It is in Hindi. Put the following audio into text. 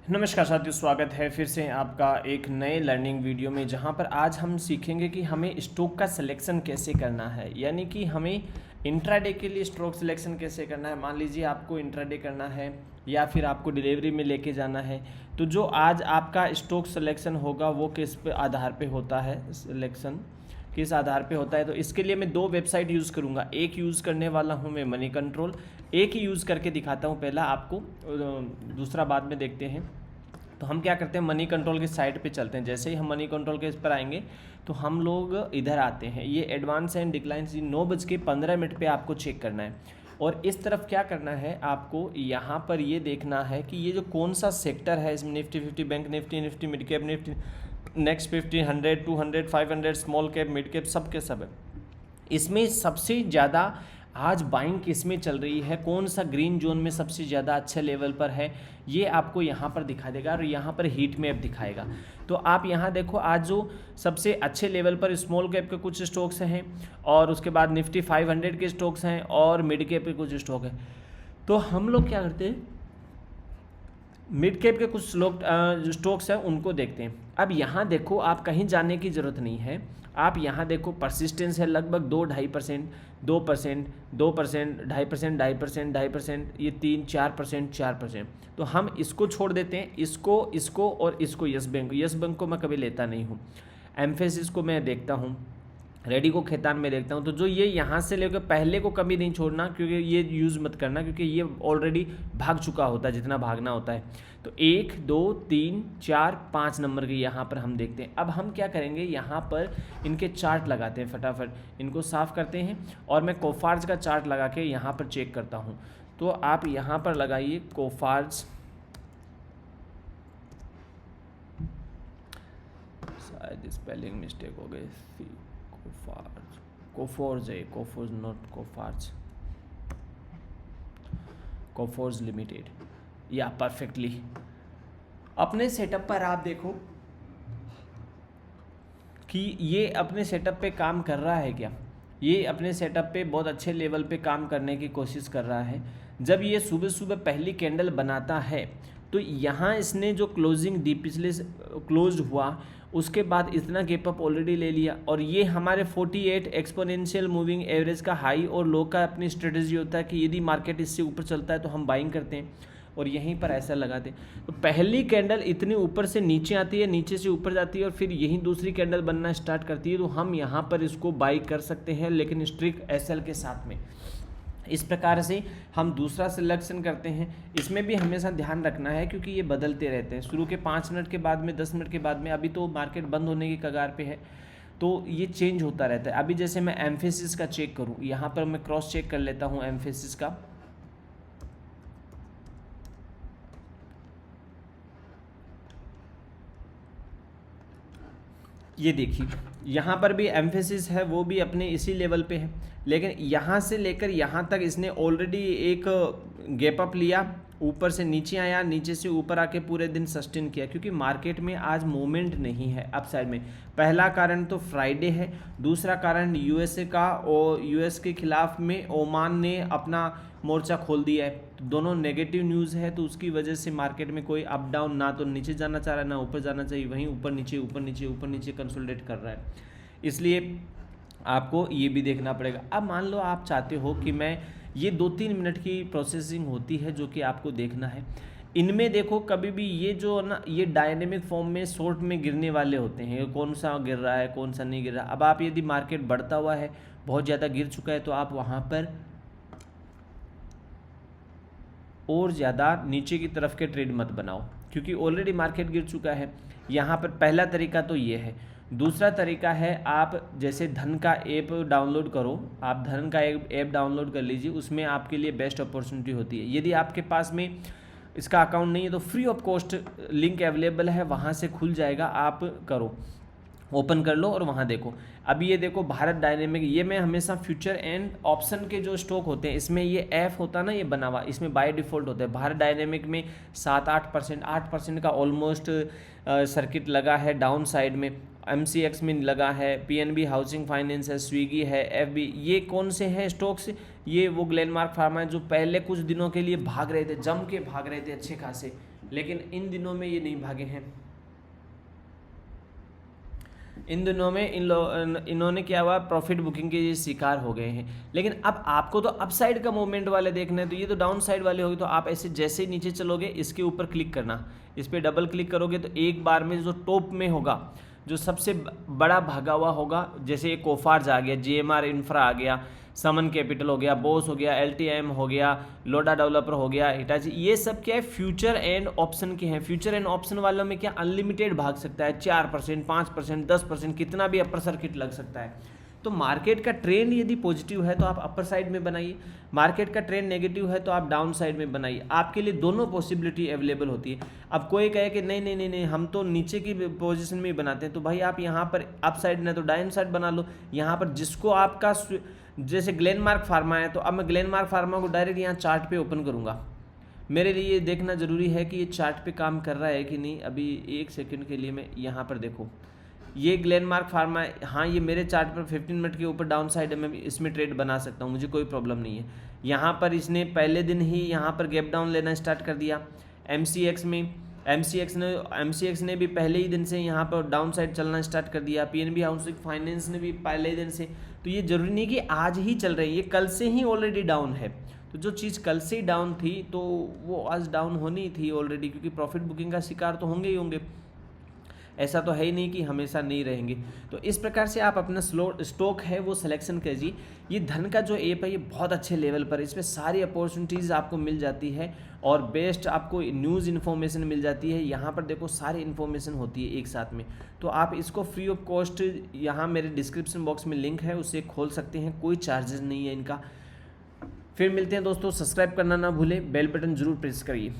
नमस्कार साथियों, स्वागत है फिर से आपका एक नए लर्निंग वीडियो में, जहां पर आज हम सीखेंगे कि हमें स्टॉक का सिलेक्शन कैसे करना है। यानी कि हमें इंट्राडे के लिए स्टॉक सिलेक्शन कैसे करना है। मान लीजिए आपको इंट्राडे करना है या फिर आपको डिलीवरी में लेके जाना है, तो जो आज आपका स्टॉक सिलेक्शन होगा वो किस पे आधार पे होता है, सिलेक्शन किस आधार पे होता है। तो इसके लिए मैं दो वेबसाइट यूज़ करूँगा। एक यूज़ करने वाला हूँ मैं मनी कंट्रोल, एक ही यूज़ करके दिखाता हूँ पहला आपको, दूसरा बाद में देखते हैं। तो हम क्या करते हैं, मनी कंट्रोल की साइट पे चलते हैं। जैसे ही हम मनी कंट्रोल के इस पर आएंगे तो हम लोग इधर आते हैं। ये एडवांस एंड डिक्लाइन 9:15 पे आपको चेक करना है। और इस तरफ क्या करना है, आपको यहाँ पर ये देखना है कि ये जो कौन सा सेक्टर है इसमें, Nifty 50, bank Nifty mid cap Nifty, next 50, 100, 200, 500, small cap, mid cap, सब के सब है। इसमें सबसे ज़्यादा आज बाइंग किस में चल रही है, कौन सा ग्रीन जोन में सबसे ज़्यादा अच्छे लेवल पर है, ये आपको यहाँ पर दिखा देगा और यहाँ पर हीट मैप दिखाएगा। तो आप यहाँ देखो, आज जो सबसे अच्छे लेवल पर स्मॉल कैप के कुछ स्टॉक्स हैं और उसके बाद निफ्टी 500 के स्टॉक्स हैं और मिड कैप के कुछ स्टॉक हैं। तो हम लोग क्या करते हैं, मिड कैप के कुछ स्टॉक्स हैं उनको देखते हैं। अब यहाँ देखो, आप कहीं जाने की ज़रूरत नहीं है। आप यहाँ देखो, परसिस्टेंस है लगभग 2-2.5%, 2%, 2%, 2.5%, 2.5%, 2.5%, ये 3-4%, 4%। तो हम इसको छोड़ देते हैं, इसको और इसको। यस बैंक को मैं कभी लेता नहीं हूँ। एम्फेसिस को मैं देखता हूँ, रेडी को खेतान में देखता हूँ। तो जो ये यहाँ से लेकर पहले को कभी नहीं छोड़ना, क्योंकि ये यूज़ मत करना, क्योंकि ये ऑलरेडी भाग चुका होता है जितना भागना होता है। तो 1, 2, 3, 4, 5 नंबर के यहाँ पर हम देखते हैं। अब हम क्या करेंगे, यहाँ पर इनके चार्ट लगाते हैं, फटाफट इनको साफ़ करते हैं और मैं कोफार्ज का चार्ट लगा के यहाँ पर चेक करता हूँ। तो आप यहाँ पर लगाइए कोफार्ज, शायद स्पेलिंग मिस्टेक हो गई, कोफोर्ज है, कोफोर्ज नॉट कोफार्ज, कोफोर्ज लिमिटेड। या परफेक्टली अपने सेटअप पर आप देखो कि ये अपने सेटअप पे काम कर रहा है क्या। ये अपने सेटअप पे बहुत अच्छे लेवल पे काम करने की कोशिश कर रहा है। जब ये सुबह सुबह पहली कैंडल बनाता है तो यहाँ इसने जो क्लोजिंग दी, पिछले क्लोज हुआ, उसके बाद इतना गैप अप ऑलरेडी ले लिया। और ये हमारे 48 एक्सपोनेंशियल मूविंग एवरेज का हाई और लो का अपनी स्ट्रेटजी होता है कि यदि मार्केट इससे ऊपर चलता है तो हम बाइंग करते हैं और यहीं पर ऐसा लगाते हैं। तो पहली कैंडल इतनी ऊपर से नीचे आती है, नीचे से ऊपर जाती है और फिर यही दूसरी कैंडल बनना स्टार्ट करती है। तो हम यहाँ पर इसको बाई कर सकते हैं, लेकिन स्ट्रिक्ट एसएल के साथ में। इस प्रकार से हम दूसरा सिलेक्शन करते हैं। इसमें भी हमेशा ध्यान रखना है क्योंकि ये बदलते रहते हैं। शुरू के 5 मिनट के बाद में, 10 मिनट के बाद में, अभी तो मार्केट बंद होने की कगार पे है, तो ये चेंज होता रहता है। अभी जैसे मैं एम्फेसिस का चेक करूँ, यहाँ पर मैं क्रॉस चेक कर लेता हूँ एम्फेसिस का। ये देखिए, यहाँ पर भी एम्फेसिस है, वो भी अपने इसी लेवल पे है, लेकिन यहाँ से लेकर यहाँ तक इसने ऑलरेडी एक गैप अप लिया, ऊपर से नीचे आया, नीचे से ऊपर आके पूरे दिन सस्टेन किया, क्योंकि मार्केट में आज मूवमेंट नहीं है अपसाइड में। पहला कारण तो फ्राइडे है, दूसरा कारण यूएसए का, और यूएस के खिलाफ में ओमान ने अपना मोर्चा खोल दिया है। तो दोनों नेगेटिव न्यूज़ है, तो उसकी वजह से मार्केट में कोई अप डाउन, ना तो नीचे जाना चाह रहा है ना ऊपर जाना चाहिए, वहीं ऊपर नीचे ऊपर नीचे ऊपर नीचे कंसोलिडेट कर रहा है। इसलिए आपको ये भी देखना पड़ेगा। अब मान लो आप चाहते हो कि मैं, ये 2-3 मिनट की प्रोसेसिंग होती है जो कि आपको देखना है। इनमें देखो, कभी भी ये जो ना, ये डायनेमिक फॉर्म में शॉर्ट में गिरने वाले होते हैं, कौन सा गिर रहा है कौन सा नहीं गिर रहा। अब आप यदि मार्केट बढ़ता हुआ है, बहुत ज़्यादा गिर चुका है, तो आप वहाँ पर और ज़्यादा नीचे की तरफ के ट्रेड मत बनाओ, क्योंकि ऑलरेडी मार्केट गिर चुका है। यहाँ पर पहला तरीका तो ये है। दूसरा तरीका है, आप जैसे धन का ऐप डाउनलोड करो, आप धन का एक ऐप डाउनलोड कर लीजिए, उसमें आपके लिए बेस्ट अपॉर्चुनिटी होती है। यदि आपके पास में इसका अकाउंट नहीं है तो free of cost link available है, वहाँ से खुल जाएगा, आप करो, ओपन कर लो और वहाँ देखो। अभी ये देखो भारत डायनेमिक, ये मैं हमेशा फ्यूचर एंड ऑप्शन के जो स्टॉक होते हैं इसमें ये एफ होता है ना, ये बना हुआ, इसमें बाय डिफ़ॉल्ट होता है। भारत डायनेमिक में 7-8%, 8% का ऑलमोस्ट सर्किट लगा है डाउन साइड में। MCX में लगा है, PNB हाउसिंग फाइनेंस है, स्विगी है, FB। ये कौन से हैं स्टॉक्स, ये वो ग्लेनमार्क फार्मा है जो पहले कुछ दिनों के लिए भाग रहे थे, जम के भाग रहे थे अच्छे खासे, लेकिन इन दिनों में ये नहीं भागे हैं। इन दिनों में इन्होंने क्या हुआ, प्रॉफिट बुकिंग के शिकार हो गए हैं। लेकिन अब आपको तो अपसाइड का मूवमेंट वाले देखना है, तो ये तो डाउन साइड वाले होगी। तो आप ऐसे जैसे ही नीचे चलोगे इसके ऊपर क्लिक करना, इस पर डबल क्लिक करोगे तो एक बार में जो टॉप में होगा, जो सबसे बड़ा भागा हुआ होगा, जैसे ये कोफार्ज आ गया, GMR इंफ्रा आ गया, समन कैपिटल हो गया, बोस हो गया, LTM हो गया, लोडा डेवलपर हो गया, हिटाची, ये सब क्या है, फ्यूचर एंड ऑप्शन के हैं। फ्यूचर एंड ऑप्शन वालों में क्या अनलिमिटेड भाग सकता है, 4%, 5%, 10%, कितना भी अपर सर्किट लग सकता है। तो मार्केट का ट्रेंड यदि पॉजिटिव है तो आप अपर साइड में बनाइए, मार्केट का ट्रेंड नेगेटिव है तो आप डाउन साइड में बनाइए। आपके लिए दोनों पॉसिबिलिटी अवेलेबल होती है। अब कोई कहे कि नहीं नहीं नहीं नहीं हम तो नीचे की पोजीशन में ही बनाते हैं, तो भाई आप यहाँ पर अप साइड नहीं तो डाउन साइड बना लो। यहाँ पर जिसको आपका, जैसे ग्लेनमार्क फार्मा है, तो अब मैं ग्लेनमार्क फार्मा को डायरेक्ट यहाँ चार्ट पे ओपन करूँगा। मेरे लिए ये देखना ज़रूरी है कि ये चार्ट पे काम कर रहा है कि नहीं। अभी 1 सेकंड के लिए मैं यहाँ पर देखो, ये ग्लेनमार्क फार्मा है, हाँ ये मेरे चार्ट पर 15 मिनट के ऊपर डाउन साइड है, मैं इसमें ट्रेड बना सकता हूँ, मुझे कोई प्रॉब्लम नहीं है। यहाँ पर इसने पहले दिन ही यहाँ पर गैप डाउन लेना स्टार्ट कर दिया। एमसीएक्स ने भी पहले ही दिन से यहाँ पर डाउन साइड चलना स्टार्ट कर दिया। PNB हाउसिंग फाइनेंस ने भी पहले ही दिन से। तो ये जरूरी नहीं कि आज ही चल रही है, ये कल से ही ऑलरेडी डाउन है। तो जो चीज़ कल से ही डाउन थी तो वो आज डाउन होनी थी ऑलरेडी, क्योंकि प्रॉफिट बुकिंग का शिकार तो होंगे ही होंगे। ऐसा तो है ही नहीं कि हमेशा नहीं रहेंगे। तो इस प्रकार से आप अपना स्टॉक है वो सिलेक्शन कीजिए। ये धन का जो ऐप है ये बहुत अच्छे लेवल पर है, इसमें सारी अपॉर्चुनिटीज़ आपको मिल जाती है और बेस्ट आपको न्यूज़ इन्फॉर्मेशन मिल जाती है। यहाँ पर देखो सारी इन्फॉर्मेशन होती है एक साथ में। तो आप इसको फ्री ऑफ कॉस्ट, यहाँ मेरे डिस्क्रिप्शन बॉक्स में लिंक है, उससे खोल सकते हैं, कोई चार्जेस नहीं है इनका। फिर मिलते हैं दोस्तों, सब्सक्राइब करना ना भूलें, बेल बटन ज़रूर प्रेस करिए।